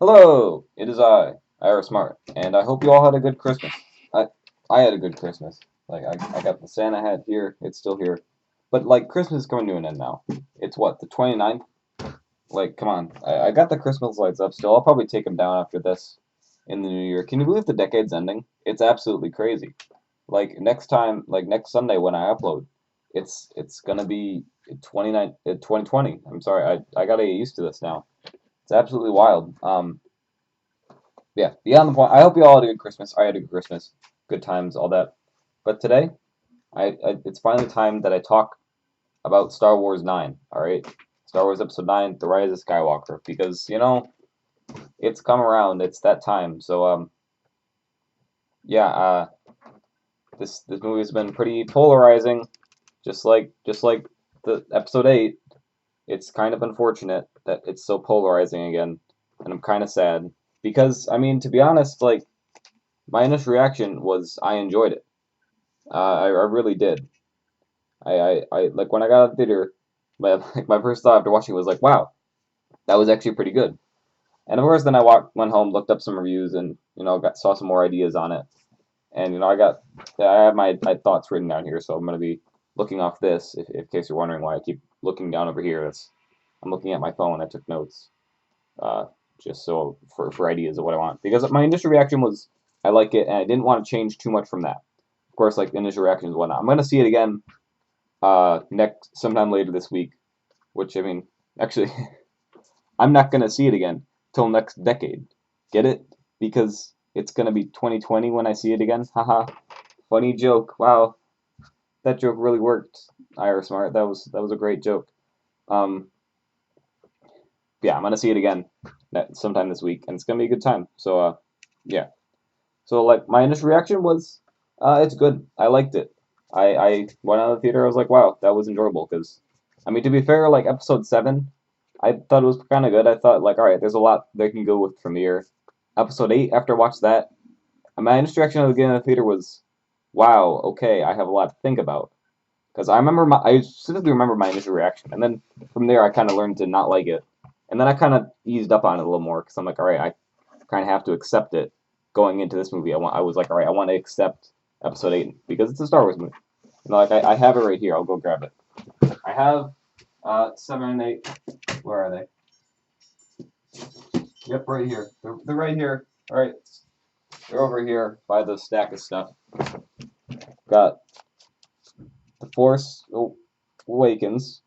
Hello, it is Ira Smart, and I hope you all had a good Christmas. I I had a good Christmas. I got the Santa hat here, it's still here. But like Christmas is coming to an end now. It's what, the 29th? Like, come on. I got the Christmas lights up still. I'll probably take them down after this in the new year. Can you believe the decade's ending? It's absolutely crazy. Like next time, like next Sunday when I upload, it's gonna be 2020. I'm sorry, I gotta get used to this now. It's absolutely wild. Yeah, beyond the point. I hope you all had a good Christmas. I had a good Christmas, good times, all that. But today, it's finally time that I talk about Star Wars 9. All right, Star Wars Episode 9, The Rise of Skywalker, because it's come around. It's that time. So yeah, this movie has been pretty polarizing, just like the Episode 8. It's kind of unfortunate that it's so polarizing again, and I'm kind of sad because I mean, to be honest, like my initial reaction was I enjoyed it. I really did. I like when I got out of the theater, my like, my first thought after watching it was like, wow, that was actually pretty good. And of course, then went home, looked up some reviews, and saw some more ideas on it. And I have my thoughts written down here, so I'm gonna be looking off this. If in case you're wondering why I keep looking down over here, I'm looking at my phone. I took notes, uh, just so for ideas of what I want. Because my initial reaction was I like it, and I didn't want to change too much from that. Of course, like initial reactions and whatnot. I'm gonna see it again next sometime later this week. Which I mean, actually, I'm not gonna see it again till next decade. Get it? Because it's gonna be 2020 when I see it again. Haha. Funny joke. Wow, that joke really worked. Ira Smart. That was a great joke. Um, yeah, I'm gonna see it again sometime this week, and it's gonna be a good time. So yeah. So like my initial reaction was, it's good. I liked it. I went out of the theater. I was like, wow, that was enjoyable. Because, I mean, to be fair, like episode 7, I thought it was kind of good. I thought like, all right, there's a lot they can go with from here. Episode 8, after I watched that, my initial reaction at the beginning of the theater was, wow, okay, I have a lot to think about. Because I specifically remember my initial reaction, and then from there I kind of learned to not like it, and then I kind of eased up on it a little more because I'm like, all right, I kind of have to accept it going into this movie. I was like, all right, I want to accept Episode 8 because it's a Star Wars movie. Like I have it right here. I'll go grab it. I have 7 and 8. Where are they? Yep, right here. They're right here. All right, they're over here by the stack of stuff. Got The Force Awakens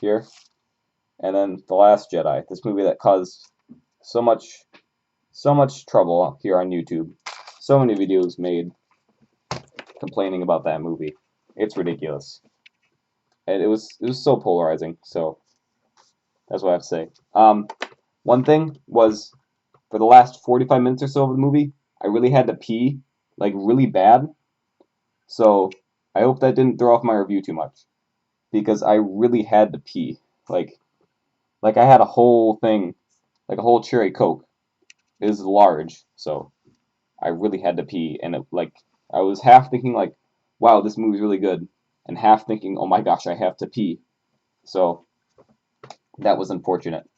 here, and then The Last Jedi. This movie that caused so much trouble here on YouTube. So many videos made complaining about that movie. It's ridiculous. And it was so polarizing. So that's what I have to say. One thing was for the last 45 minutes or so of the movie, I really had to pee, like really bad. So I hope that didn't throw off my review too much because I really had to pee. Like like I had a whole thing, like a whole cherry coke. It was large, so I really had to pee, and I was half thinking like, wow, this movie's really good, and half thinking, oh my gosh, I have to pee. So that was unfortunate.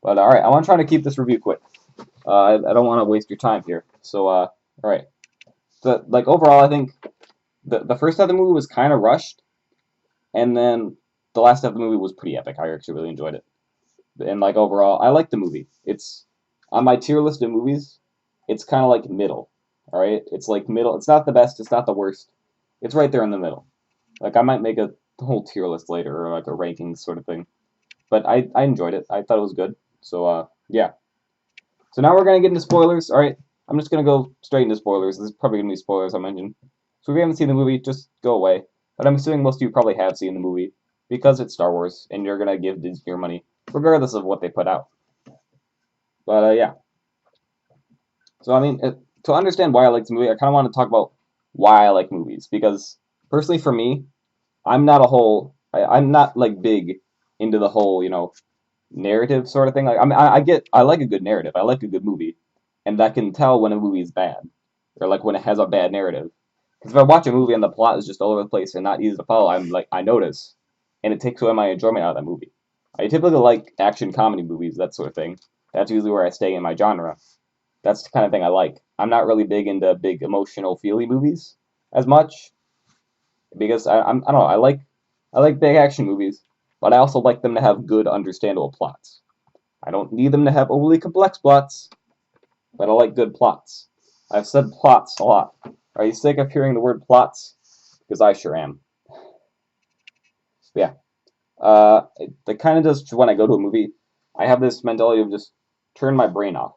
But all right, I want to try to keep this review quick. I don't want to waste your time here. So all right, like overall, I think the first half of the movie was kind of rushed, and then the last half of the movie was pretty epic. I actually really enjoyed it, and like overall, I like the movie. It's on my tier list of movies. It's kind of like middle. All right, it's like middle. It's not the best. It's not the worst. It's right there in the middle. Like I might make a whole tier list later or like a rankings sort of thing. But I enjoyed it. I thought it was good. So yeah. So now we're gonna get into spoilers. All right, I'm just gonna go straight into spoilers. This is probably gonna be spoilers I mentioned. So if you haven't seen the movie, just go away. But I'm assuming most of you probably have seen the movie because it's Star Wars and you're gonna give Disney your money regardless of what they put out. But yeah. So I mean, to understand why I like this movie, I kind of want to talk about why I like movies because personally for me, I'm not like big into the whole narrative sort of thing. Like I like a good narrative. I like a good movie, and I can tell when a movie is bad or like when it has a bad narrative. Because if I watch a movie and the plot is just all over the place and not easy to follow, I notice, and it takes away my enjoyment out of that movie. I typically like action comedy movies, that sort of thing. That's usually where I stay in my genre. That's the kind of thing I like. I'm not really big into big emotional feely movies as much because I don't know, I like big action movies, but I also like them to have good understandable plots. I don't need them to have overly complex plots, but I like good plots. I've said plots a lot. Are you sick of hearing the word plots? Because I sure am. Yeah. It kind of does when I go to a movie. I have this mentality of just turn my brain off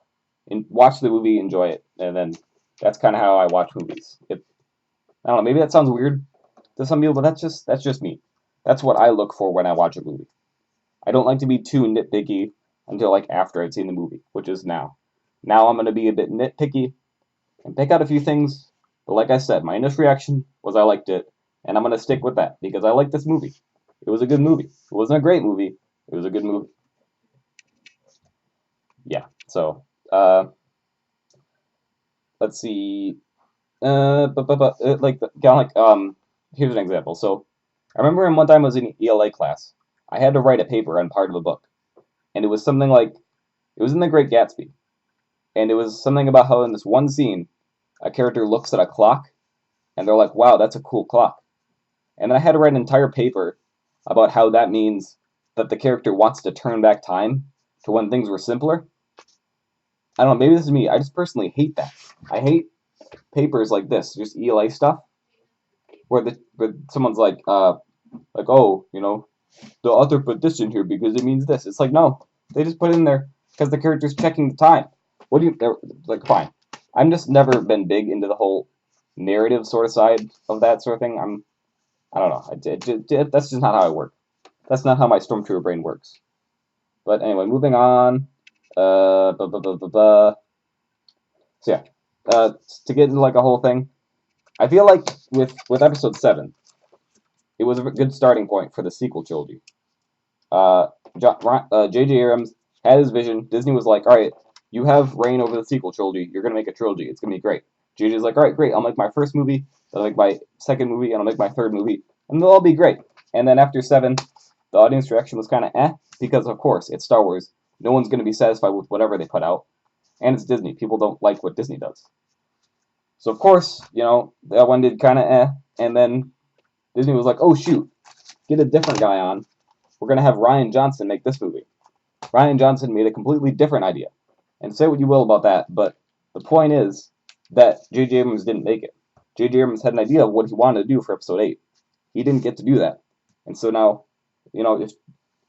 and watch the movie, enjoy it, and then that's kind of how I watch movies. I don't know, maybe that sounds weird to some people, but that's just me. That's what I look for when I watch a movie. I don't like to be too nitpicky until like after I've seen the movie, which is now. Now I'm gonna be a bit nitpicky and pick out a few things. But like I said, my initial reaction was I liked it, and I'm gonna stick with that because I like this movie. It was a good movie. It wasn't a great movie. It was a good movie. Yeah. So let's see. Like kind of like here's an example. So I remember in one time I was in ELA class. I had to write a paper on part of a book, and it was something like it was in The Great Gatsby, and it was something about how in this one scene a character looks at a clock and they're like, "Wow, that's a cool clock." And then I had to write an entire paper about how that means that the character wants to turn back time to when things were simpler. I don't know, maybe this is me. I just personally hate that. I hate papers like this, just ELA stuff, where someone's like, oh, the author put this in here because it means this. It's like, no, they just put it in there because the character's checking the time. What do you, they're like, fine. I'm just never been big into the whole narrative sort of side of that sort of thing. I don't know. That's just not how I work. That's not how my Stormtrooper brain works. But anyway, moving on. Uh, bu- bu- bu- bu- bu- So yeah, to get into like a whole thing, I feel like with Episode 7, it was a good starting point for the sequel trilogy. Uh, J.J. Abrams had his vision. Disney was like, all right, you have reign over the sequel trilogy. You're gonna make a trilogy. It's gonna be great. J.J.'s like, all right, great. I'll make my first movie. I'll make my second movie, and I'll make my third movie, and they'll all be great. And then after 7, the audience reaction was kind of because of course it's Star Wars. No one's gonna be satisfied with whatever they put out, and it's Disney. People don't like what Disney does. So of course, that one did kind of and then Disney was like, oh shoot, get a different guy on. We're gonna have Rian Johnson make this movie. Rian Johnson made a completely different idea. And say what you will about that, but the point is that J.J. Abrams didn't make it. J.J. Abrams had an idea of what he wanted to do for Episode 8. He didn't get to do that. And so now, if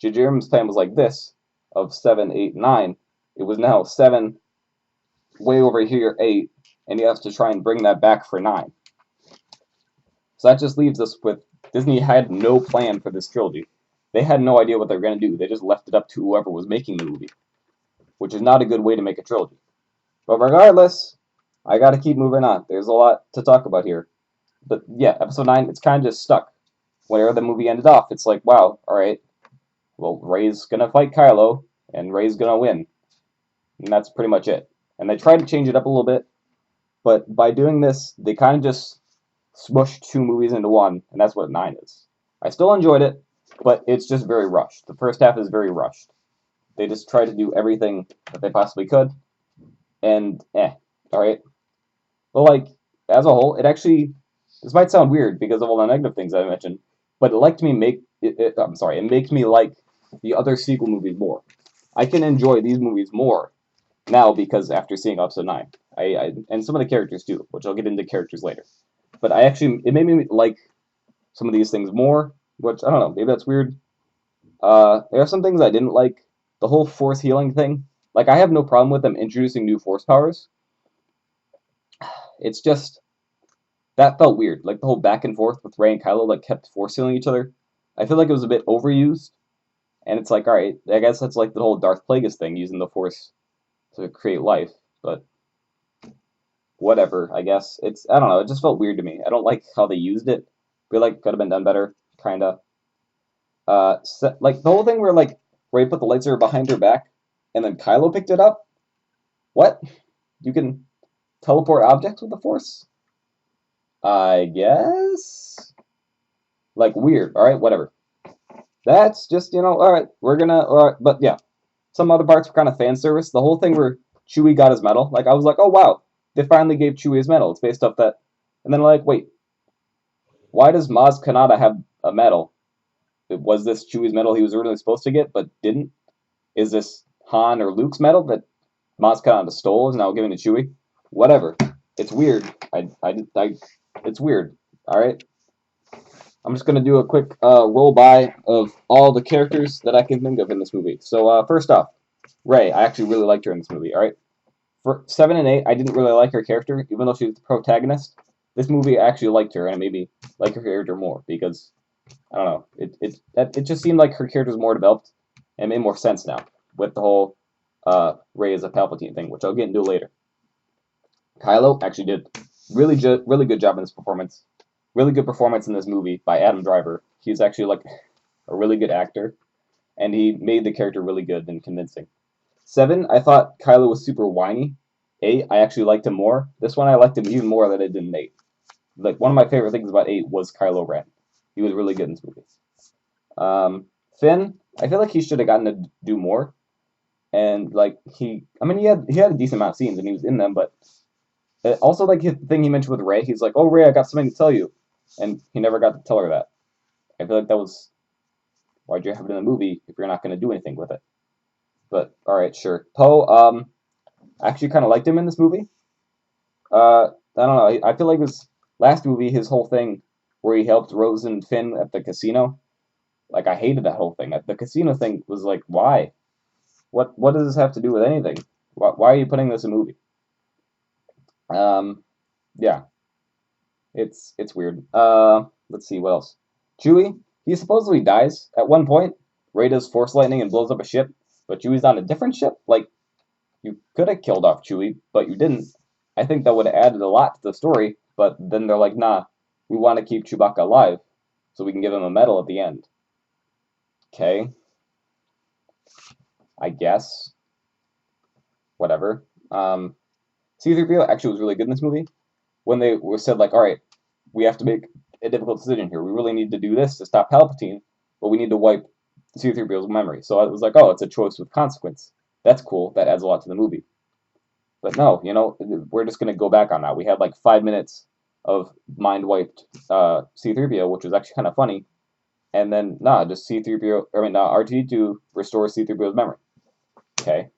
J.J. Abrams' plan was like this, of 7, 8, 9, it was now 7, way over here, 8, and he has to try and bring that back for 9. So that just leaves us with Disney had no plan for this trilogy. They had no idea what they were going to do. They just left it up to whoever was making the movie, which is not a good way to make a trilogy. But regardless, I got to keep moving on. There's a lot to talk about here. But yeah, Episode 9, it's kind of just stuck. Whenever the movie ended off, it's like, wow, all right, well, Rey's going to fight Kylo, and Rey's going to win. And that's pretty much it. And they tried to change it up a little bit, but by doing this, they kind of just smushed 2 movies into one, and that's what 9 is. I still enjoyed it, but it's just very rushed. The first half is very rushed. They just tried to do everything that they possibly could, and alright. But like, as a whole, it actually, this might sound weird because of all the negative things I mentioned, but it makes me like the other sequel movies more. I can enjoy these movies more now because after seeing Episode 9. And some of the characters too, which I'll get into characters later. But it made me like some of these things more, which I don't know, maybe that's weird. There are some things I didn't like. The whole force healing thing. Like, I have no problem with them introducing new force powers. It's just that felt weird. Like the whole back and forth with Rey and Kylo, like kept force healing each other. I feel like it was a bit overused, and it's like, all right, I guess that's like the whole Darth Plagueis thing, using the force to create life. But whatever, I guess I don't know. It just felt weird to me. I don't like how they used it. I feel like it could have been done better, kinda. Like the whole thing where like Rey put the lightsaber behind her back, and then Kylo picked it up. What? You can teleport objects with the Force? I guess. Like weird. All right, whatever. That's just all right. We're gonna. All right, but yeah. Some other parts were kind of fan service. The whole thing where Chewie got his medal, like I was like, oh wow, they finally gave Chewie his medal. It's based off that, and then like, wait, why does Maz Kanata have a medal? Was this Chewie's medal he was originally supposed to get but didn't? Is this Han or Luke's medal that Maz Kanata stole is now giving to Chewie? Whatever. It's weird. It's weird. All right. I'm just gonna do a quick roll by of all the characters that I can think of in this movie. So first off, Rey. I actually really liked her in this movie. All right. For 7 and 8, I didn't really like her character, even though she was the protagonist. This movie, I actually liked her, and it made me like her character more because I don't know. It just seemed like her character was more developed and made more sense now with the whole Rey as a Palpatine thing, which I'll get into later. Kylo actually did really good job in this performance. Really good performance in this movie by Adam Driver. He's actually like a really good actor, and he made the character really good and convincing. 7, I thought Kylo was super whiny. 8, I actually liked him more. This one, I liked him even more than I did in 8. Like one of my favorite things about 8 was Kylo Ren. He was really good in this movie. Finn, I feel like he should have gotten to do more. And like I mean, he had a decent amount of scenes and he was in them, but also like his thing he mentioned with Rey, he's like, "Oh Rey, I got something to tell you," and he never got to tell her that. I feel like that was why'd you have it in the movie if you're not going to do anything with it? But all right, sure. Poe, I actually kind of liked him in this movie. I don't know. I feel like his last movie, his whole thing where he helped Rose and Finn at the casino, like I hated that whole thing. The casino thing was like, why? What does this have to do with anything? Why are you putting this in a movie? Yeah, it's weird. Let's see what else. Chewie, he supposedly dies at one point. Rey does force lightning and blows up a ship, but Chewie's on a different ship. Like you could have killed off Chewie, but you didn't. I think that would have added a lot to the story. But then they're like, nah, we want to keep Chewbacca alive, so we can give him a medal at the end. Okay, I guess. Whatever. C-3PO actually was really good in this movie. When they were said like, all right, we have to make a difficult decision here. We really need to do this to stop Palpatine, but we need to wipe C-3PO's memory. So I was like, oh, it's a choice with consequence. That's cool. That adds a lot to the movie. But no, we're just gonna go back on that. We had like 5 minutes of mind wiped C-3PO, which was actually kind of funny, and then nah, just C-3PO. I mean, R2-D2 restores C-3PO's memory. Okay.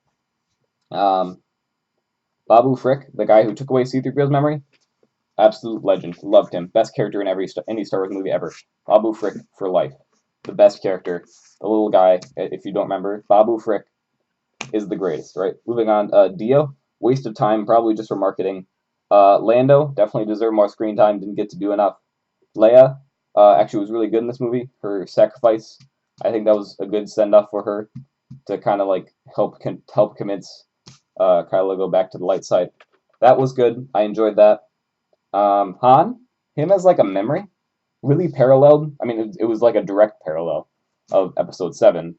Babu Frick, the guy who took away C-3PO's memory, absolute legend. Loved him. Best character in any Star Wars movie ever. Babu Frick for life. The best character. The little guy, if you don't remember, Babu Frick is the greatest, right? Moving on, Dio, waste of time, probably just for marketing. Lando, definitely deserved more screen time, didn't get to do enough. Leia, actually was really good in this movie. Her sacrifice, I think that was a good send-off for her to kind of like help convince Kylo go back to the light side. That was good. I enjoyed that. Han, him as like a memory, really paralleled. I mean, it was like a direct parallel of Episode 7,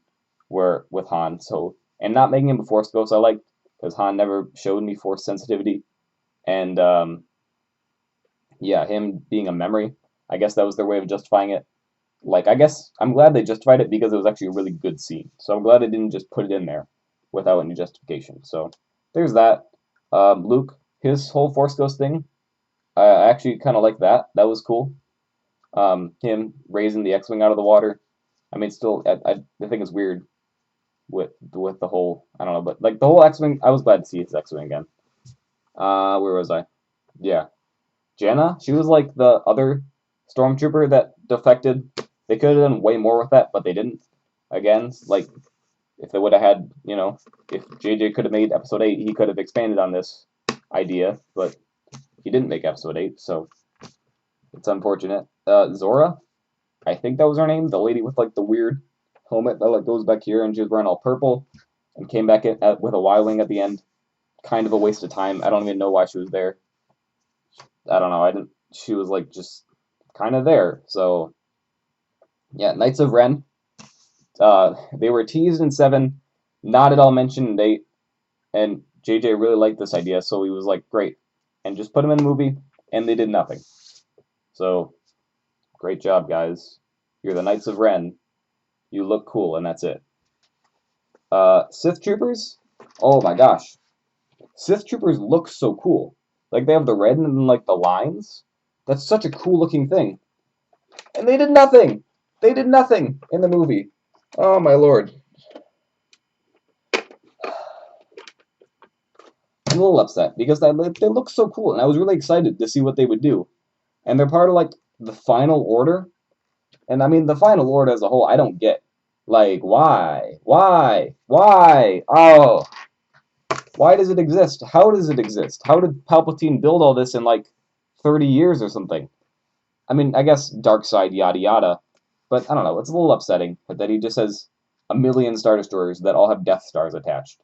where with Han. So and not making him a Force ghost, I liked because Han never showed me Force sensitivity, and yeah, him being a memory. I guess that was their way of justifying it. Like, I guess I'm glad they justified it because it was actually a really good scene. So I'm glad they didn't just put it in there without any justification. So there's that. Luke, his whole Force Ghost thing, I actually kind of like that. That was cool. Him raising the X-wing out of the water. I mean, still, I think it's weird with the whole. I don't know, but like the whole X-wing, I was glad to see his X-wing again. Where was I? Yeah, Jenna. She was like the other stormtrooper that defected. They could have done way more with that, but they didn't. Again, like if they would have had, if JJ could have made Episode 8, he could have expanded on this idea, but he didn't make Episode 8, so it's unfortunate. Zora, I think that was her name, the lady with like the weird helmet that like goes back here, and she was wearing all purple, and came back with a Y-wing at the end. Kind of a waste of time. I don't even know why she was there. I don't know. I didn't. She was like just kind of there. So yeah, Knights of Ren. They were teased in 7, not at all mentioned in 8, and JJ really liked this idea, so he was like, great, and just put them in the movie, and they did nothing. So, great job, guys. You're the Knights of Ren. You look cool, and that's it. Sith troopers. Oh my gosh, Sith troopers look so cool. Like they have the red and then, like the lines. That's such a cool looking thing. And they did nothing. They did nothing in the movie. Oh my lord. I'm a little upset because they look so cool, and I was really excited to see what they would do. And they're part of like the Final Order, and I mean the Final Order as a whole, I don't get. Like why? Oh, why does it exist? How does it exist? How did Palpatine build all this in like 30 years or something? I mean, I guess dark side yada yada, but I don't know. It's a little upsetting that he just has a million Star Destroyers that all have Death Stars attached.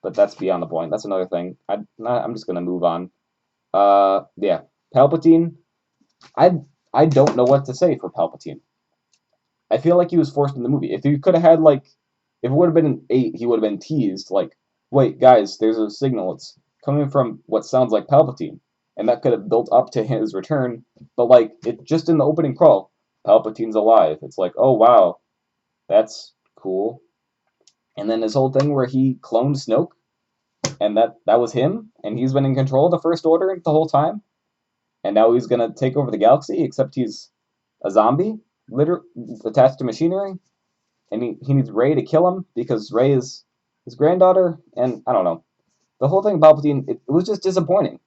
But that's beyond the point. That's another thing. I'm just gonna move on. Yeah, Palpatine. I I don't know what to say for Palpatine. I feel like he was forced in the movie. If he could have had like, if it would have been an 8, he would have been teased like, wait, guys, there's a signal. It's coming from what sounds like Palpatine, and that could have built up to his return. But like, it just in the opening crawl, Palpatine's alive. It's like, oh wow, that's cool. And then his whole thing where he cloned Snoke, and that was him, and he's been in control of the First Order the whole time, and now he's gonna take over the galaxy, except he's a zombie, literally attached to machinery, and he needs Rey to kill him because Rey is his granddaughter, and I don't know. The whole thing about Palpatine, it was just disappointing.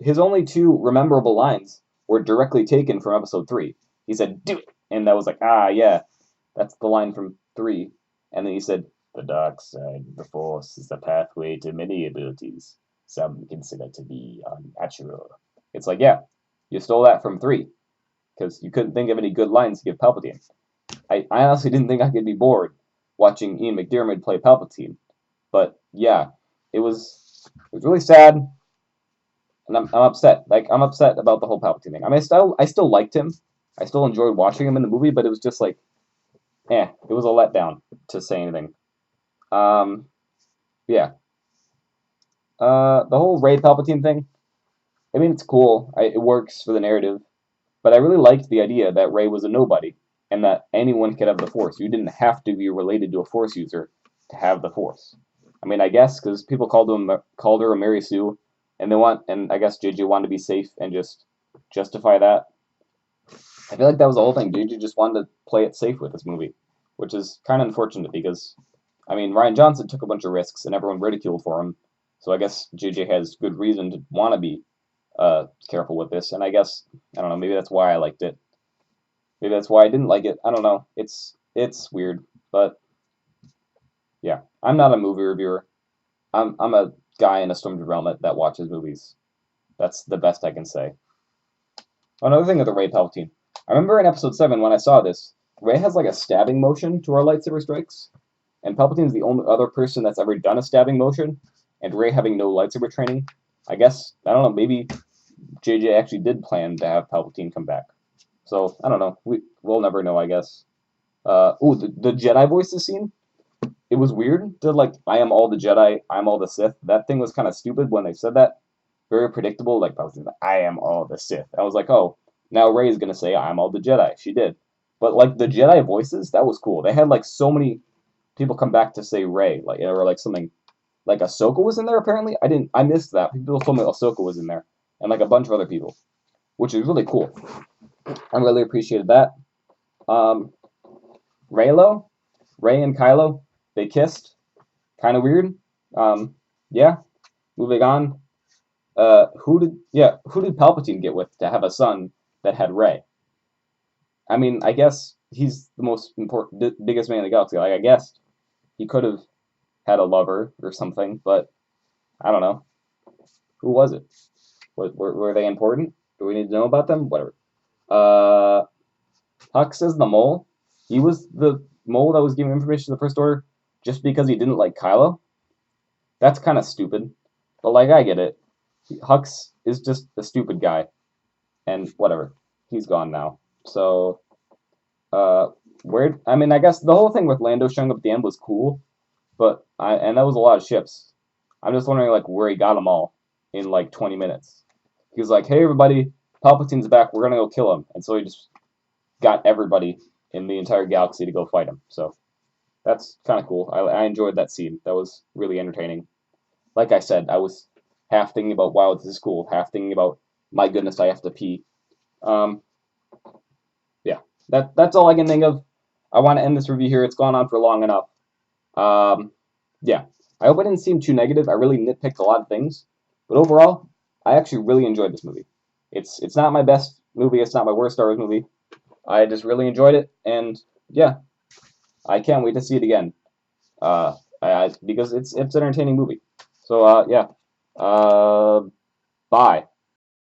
His only two rememberable lines were directly taken from Episode 3. He said, "Do it," and that was like, ah, yeah, that's the line from 3. And then he said, "The dark side of the Force is the pathway to many abilities some consider to be unnatural." It's like, yeah, you stole that from 3 because you couldn't think of any good lines to give Palpatine. I honestly didn't think I could be bored watching Ian McDiarmid play Palpatine, but yeah, it was really sad, and I'm upset. Like I'm upset about the whole Palpatine thing. I mean, I still liked him. I still enjoyed watching him in the movie, but it was just like, it was a letdown to say anything. Um, yeah. The whole Rey Palpatine thing. I mean, it's cool. It works for the narrative, but I really liked the idea that Rey was a nobody and that anyone could have the Force. You didn't have to be related to a Force user to have the Force. I mean, I guess because people called her a Mary Sue, and I guess JJ wanted to be safe and just justify that. I feel like that was the whole thing. JJ just wanted to play it safe with this movie, which is kind of unfortunate because, I mean, Ryan Johnson took a bunch of risks and everyone ridiculed for him. So I guess JJ has good reason to want to be careful with this, and I guess I don't know. Maybe that's why I liked it. Maybe that's why I didn't like it. I don't know. It's weird, but yeah, I'm not a movie reviewer. I'm a guy in a stormtrooper helmet that watches movies. That's the best I can say. Another thing with the Rey Palpatine. I remember in Episode 7 when I saw this, Rey has like a stabbing motion to her lightsaber strikes, and Palpatine's the only other person that's ever done a stabbing motion, and Rey having no lightsaber training. I guess I don't know. Maybe JJ actually did plan to have Palpatine come back. So I don't know. We'll never know, I guess. The Jedi voices scene. It was weird to like, I am all the Jedi, I'm all the Sith. That thing was kind of stupid when they said that. Very predictable. Like Palpatine, I am all the Sith. I was like, oh, now Rey's gonna say I'm all the Jedi. She did. But like the Jedi voices, that was cool. They had like so many people come back to say Rey, like or like something. Like Ahsoka was in there apparently. I missed that. People told me Ahsoka was in there, and like a bunch of other people, which is really cool. I really appreciated that. Um, Reylo, Rey and Kylo, they kissed. Kind of weird. Yeah. Moving on. Who did Palpatine get with to have a son that had Rey? I mean, I guess he's the most important, biggest man in the galaxy. Like, I guess he could have had a lover or something, but I don't know. Who was it? Were they important? Do we need to know about them? Whatever. Uh, Hux is the mole. He was the mole that was giving information to the First Order just because he didn't like Kylo. That's kind of stupid. But, like, I get it. Hux is just a stupid guy. And whatever. He's gone now. So, I mean, I guess the whole thing with Lando showing up at the end was cool. And that was a lot of ships. I'm just wondering, like, where he got them all in, like, 20 minutes. He was like, hey, everybody, Palpatine's back. We're going to go kill him. And so he just got everybody in the entire galaxy to go fight him. So That's kind of cool. I enjoyed that scene. That was really entertaining. Like I said, I was half thinking about, wow, this is cool, half thinking about, my goodness, I have to pee. Um, yeah, that's all I can think of. I want to end this review here. It's gone on for long enough. Um, yeah, I hope I didn't seem too negative. I really nitpicked a lot of things, but overall, I actually really enjoyed this movie. It's not my best movie. It's not my worst Star Wars movie. I just really enjoyed it, and yeah, I can't wait to see it again. Because it's an entertaining movie. So yeah, uh, bye.